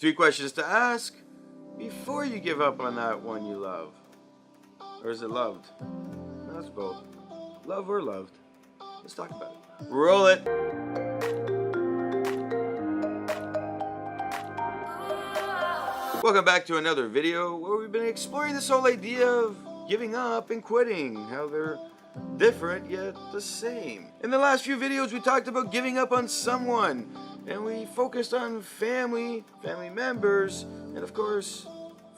3 questions to ask before you give up on that one you love. Or is it loved? No, it's both. Love or loved. Let's talk about it. Roll it. Welcome back to another video where we've been exploring this whole idea of giving up and quitting, how they're different yet the same. In the last few videos we talked about giving up on someone, and we focused on family members, and of course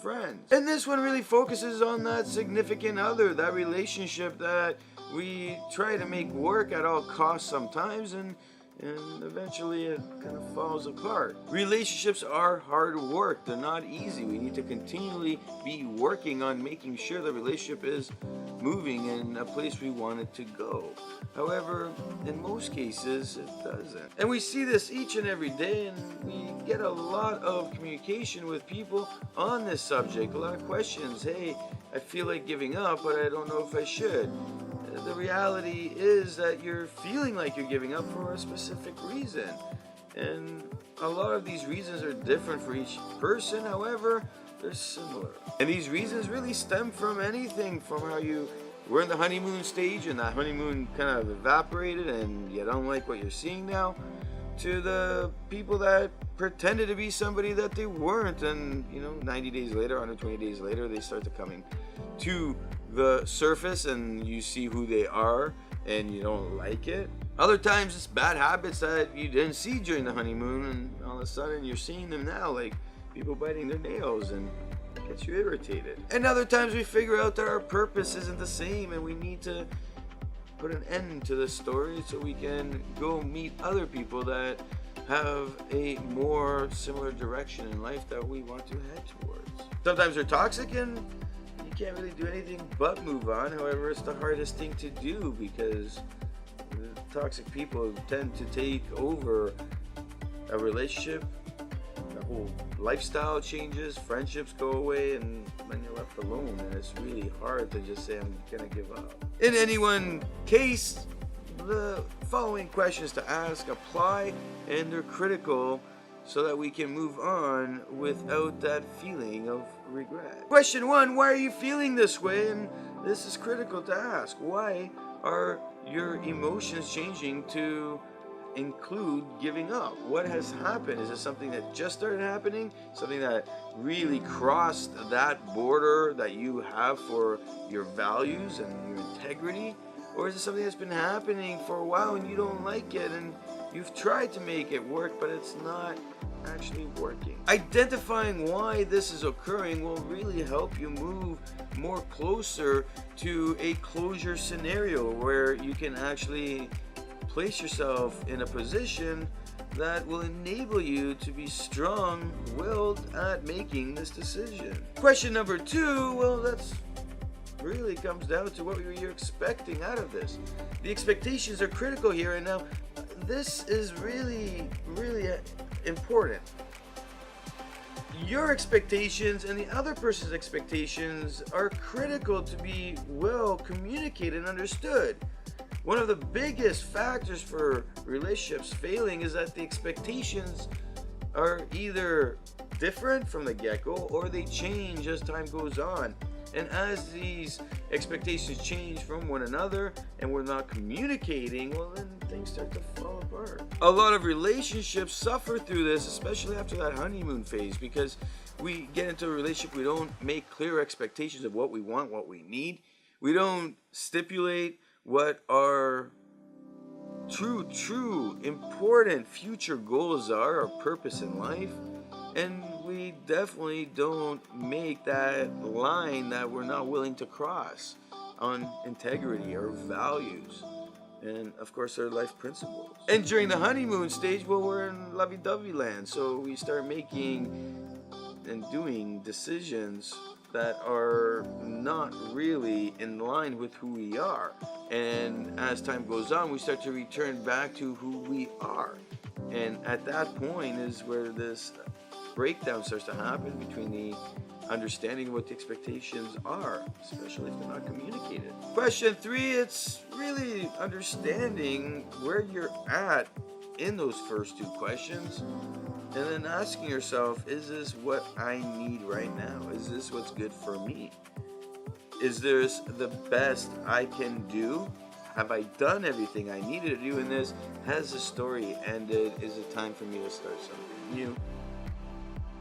friends. And this one really focuses on that significant other, that relationship that we try to make work at all costs sometimes, and eventually it kind of falls apart. Relationships are hard work. They're not easy. We need to continually be working on making sure the relationship is moving in a place we want it to go. However, in most cases, it doesn't. And we see this each and every day, and we get a lot of communication with people on this subject, a lot of questions. Hey, I feel like giving up, but I don't know if I should. The reality is that you're feeling like you're giving up for a specific reason. And a lot of these reasons are different for each person, however, they're similar. And these reasons really stem from anything from how you were in the honeymoon stage and that honeymoon kind of evaporated and you don't like what you're seeing now, to the people that pretended to be somebody that they weren't, and 90 days later, 120 days later, they start to coming to the surface and you see who they are and you don't like it. Other times it's bad habits that you didn't see during the honeymoon, and all of a sudden you're seeing them now, like people biting their nails, and it gets you irritated. And other times we figure out that our purpose isn't the same and we need to put an end to the story so we can go meet other people that have a more similar direction in life that we want to head towards. Sometimes they're toxic and you can't really do anything but move on. However, it's the hardest thing to do because the toxic people tend to take over a relationship. The whole lifestyle changes, friendships go away, and then you're left alone, and it's really hard to just say I'm gonna give up. In any one case, the following questions to ask apply, and they're critical so that we can move on without that feeling of regret. Question 1, why are you feeling this way? And this is critical to ask. Why are your emotions changing to include giving up? What has happened? Is it something that just started happening? Something that really crossed that border that you have for your values and your integrity? Or is it something that's been happening for a while and you don't like it and you've tried to make it work but it's not actually working? Identifying why this is occurring will really help you move more closer to a closure scenario where you can actually place yourself in a position that will enable you to be strong-willed at making this decision. Question number 2, well, that's really comes down to what you're expecting out of this. The expectations are critical here, and now this is really important. Your expectations and the other person's expectations are critical to be well communicated and understood. One of the biggest factors for relationships failing is that the expectations are either different from the get-go or they change as time goes on. And as these expectations change from one another and we're not communicating, well, then things start to fall apart. A lot of relationships suffer through this, especially after that honeymoon phase, because we get into a relationship, we don't make clear expectations of what we want, what we need. We don't stipulate what our true important future goals are, our purpose in life. And we definitely don't make that line that we're not willing to cross on integrity or values, and of course our life principles. And during the honeymoon stage, well, we're in lovey-dovey land, so we start making and doing decisions that are not really in line with who we are. And as time goes on, we start to return back to who we are. And at that point is where this breakdown starts to happen between the understanding of what the expectations are, especially if they're not communicated. Question 3, it's really understanding where you're at in those first 2 questions and then asking yourself, is this what I need right now? Is this what's good for me? Is this the best I can do? Have I done everything I needed to do in this? Has the story ended? Is it time for me to start something new?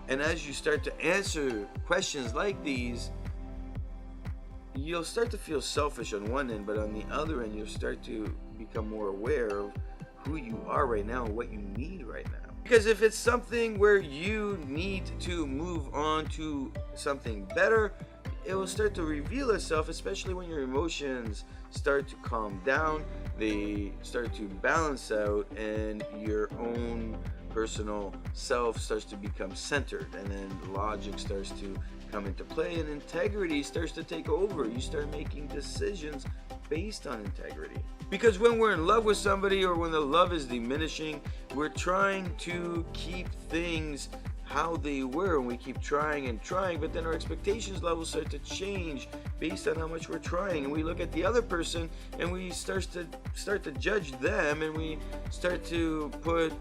And as you start to answer questions like these, you'll start to feel selfish on one end, but on the other end, you'll start to become more aware of who you are right now and what you need right now. Because if it's something where you need to move on to something better, it will start to reveal itself, especially when your emotions start to calm down, they start to balance out, and your own personal self starts to become centered, and then logic starts to come into play, and integrity starts to take over. You start making decisions based on integrity. Because when we're in love with somebody, or when the love is diminishing, we're trying to keep things how they were, and we keep trying and trying, but then our expectations levels start to change based on how much we're trying, and we look at the other person and we start to judge them, and we start to put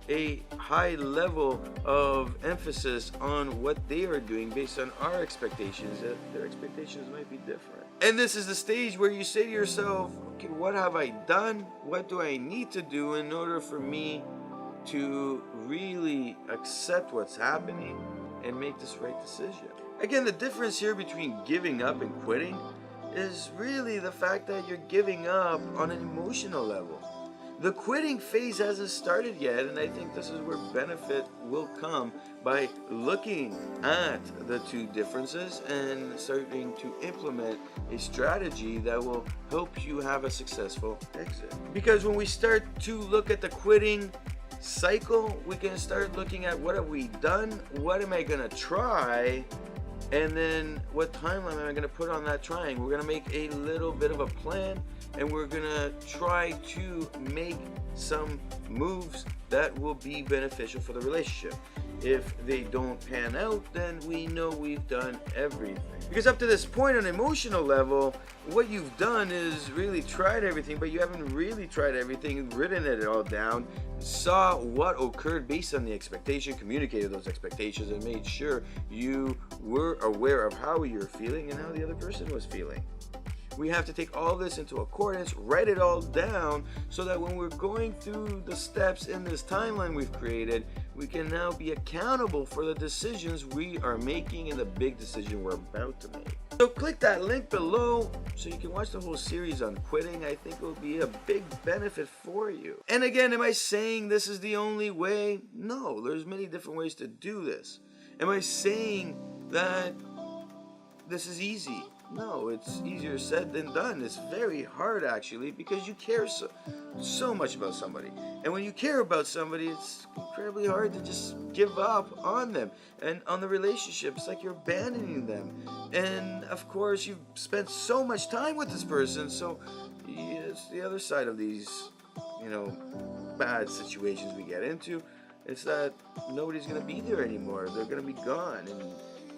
a high level of emphasis on what they are doing based on our expectations, that their expectations might be different. And this is the stage where you say to yourself, okay, what have I done? What do I need to do in order for me to really accept what's happening and make this right decision? Again, the difference here between giving up and quitting is really the fact that you're giving up on an emotional level. The quitting phase hasn't started yet, and I think this is where benefit will come by looking at the two differences and starting to implement a strategy that will help you have a successful exit. Because when we start to look at the quitting cycle, we can start looking at what have we done, what am I going to try, and then what timeline am I going to put on that trying. We're going to make a little bit of a plan, and we're going to try to make some moves that will be beneficial for the relationship. If they don't pan out, then we know we've done everything. Because up to this point on an emotional level, what you've done is really tried everything, but you haven't really tried everything, written it all down, saw what occurred based on the expectation, communicated those expectations, and made sure you were aware of how you're feeling and how the other person was feeling. We have to take all this into accordance, write it all down, so that when we're going through the steps in this timeline we've created, we can now be accountable for the decisions we are making and the big decision we're about to make. So click that link below so you can watch the whole series on quitting. I think it will be a big benefit for you. And again, am I saying this is the only way? No, there's many different ways to do this. Am I saying that this is easy? No, it's easier said than done. It's very hard actually, because you care so much about somebody. And when you care about somebody, it's incredibly hard to just give up on them and on the relationship. It's like you're abandoning them. And of course, you've spent so much time with this person, so it's the other side of these, bad situations we get into. It's that nobody's going to be there anymore. They're going to be gone.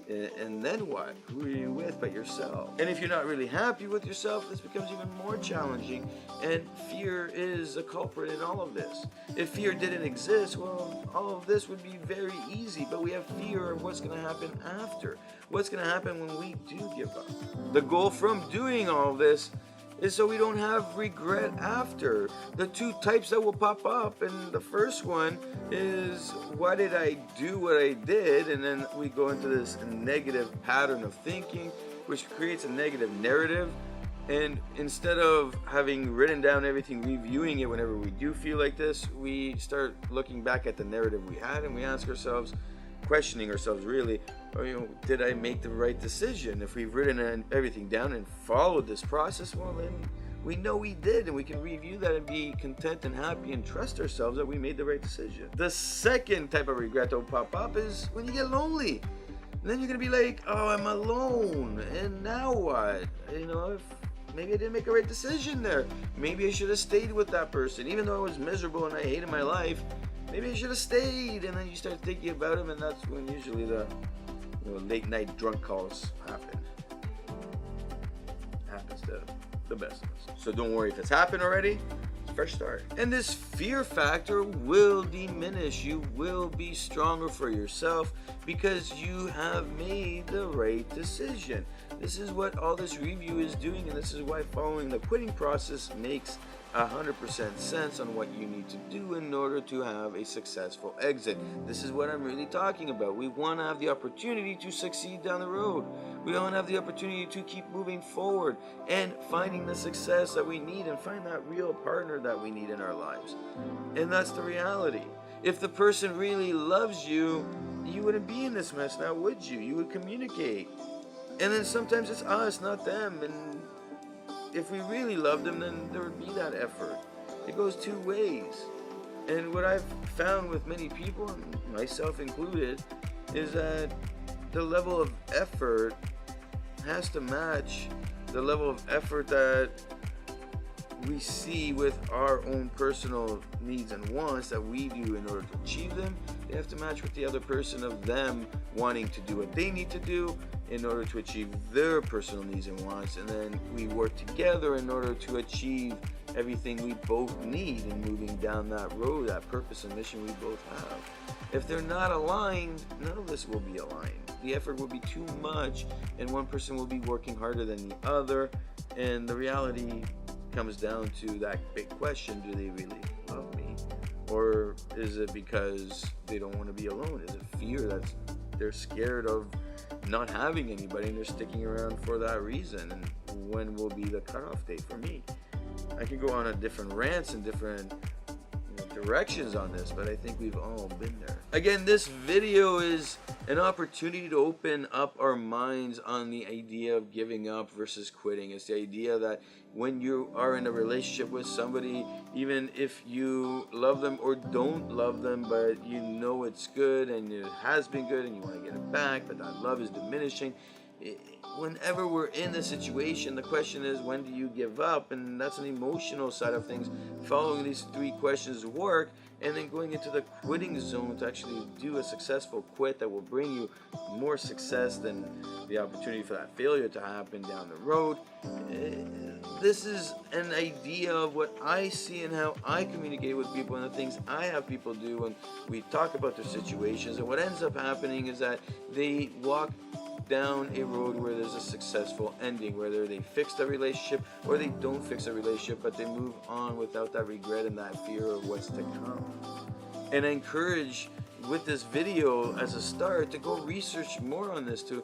And then what? Who are you with but yourself? And if you're not really happy with yourself, this becomes even more challenging. And fear is a culprit in all of this. If fear didn't exist, well, all of this would be very easy. But we have fear of what's going to happen after. What's going to happen when we do give up. The goal from doing all of this is so we don't have regret after. The two types that will pop up, and the first one is, why did I do what I did? And then we go into this negative pattern of thinking, which creates a negative narrative. And instead of having written down everything, reviewing it whenever we do feel like this, we start looking back at the narrative we had, and we ask ourselves, questioning ourselves really, did I make the right decision? If we've written everything down and followed this process, well, then we know we did, and we can review that and be content and happy and trust ourselves that we made the right decision. The second type of regret that will pop up is when you get lonely. And then you're going to be like, oh, I'm alone, and now what? If maybe I didn't make a right decision there. Maybe I should have stayed with that person, even though I was miserable and I hated my life. Maybe I should have stayed. And then you start thinking about him, and that's when usually the late night drunk calls happen. Happens to the best of us. So don't worry if it's happened already. fresh start. And this fear factor will diminish. You will be stronger for yourself because you have made the right decision. This is what all this review is doing, and this is why following the quitting process makes 100% sense on what you need to do in order to have a successful exit. This is what I'm really talking about. We want to have the opportunity to succeed down the road. We want to have the opportunity to keep moving forward and finding the success that we need and find that real partner that we need in our lives. And that's the reality. If the person really loves you, you wouldn't be in this mess now, would you? You would communicate. And then sometimes it's us, not them. And if we really love them, then there would be that effort. It goes two ways. And what I've found with many people, myself included, is that the level of effort has to match the level of effort that we see with our own personal needs and wants that we do in order to achieve them. They have to match with the other person of them wanting to do what they need to do in order to achieve their personal needs and wants, and then we work together in order to achieve everything we both need in moving down that road, that purpose and mission we both have. If they're not aligned, none of this will be aligned. The effort will be too much, and one person will be working harder than the other, and the reality comes down to that big question: do they really love me? Or is it because they don't want to be alone? Is it fear that they're scared of not having anybody and they're sticking around for that reason? And when will be the cutoff date for me? I can go on a different rants and different directions on this, but I think we've all been there. Again, this video is an opportunity to open up our minds on the idea of giving up versus quitting. It's the idea that when you are in a relationship with somebody, even if you love them or don't love them, but you know it's good and it has been good and you want to get it back, but that love is diminishing, whenever we're in this situation, the question is, when do you give up? And that's an emotional side of things. Following these three questions work, and then going into the quitting zone to actually do a successful quit that will bring you more success than the opportunity for that failure to happen down the road. This is an idea of what I see and how I communicate with people and the things I have people do when we talk about their situations. And what ends up happening is that they walk down a road where there's a successful ending, whether they fix the relationship or they don't fix the relationship, but they move on without that regret and that fear of what's to come. And I encourage with this video as a start to go research more on this, to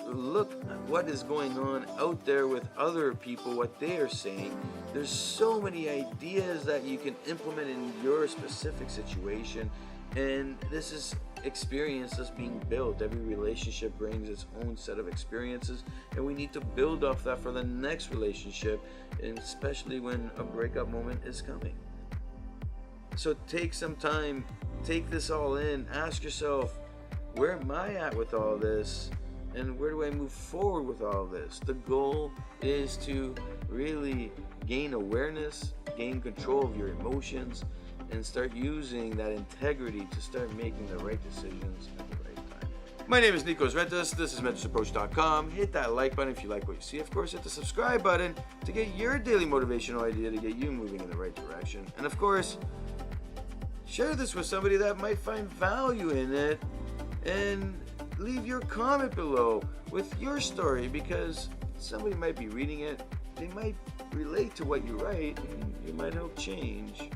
look at what is going on out there with other people, what they are saying. There's so many ideas that you can implement in your specific situation, and this is experience that's being built. Every relationship brings its own set of experiences, and we need to build off that for the next relationship, and especially when a breakup moment is coming. So take some time, take this all in, ask yourself, where am I at with all this, and where do I move forward with all this? The goal is to really gain awareness, gain control of your emotions, and start using that integrity to start making the right decisions at the right time. My name is Nikos Rentas. This is MentorsApproach.com. Hit that like button if you like what you see. Of course, hit the subscribe button to get your daily motivational idea to get you moving in the right direction. And of course, share this with somebody that might find value in it, and leave your comment below with your story, because somebody might be reading it, they might relate to what you write, and you might help change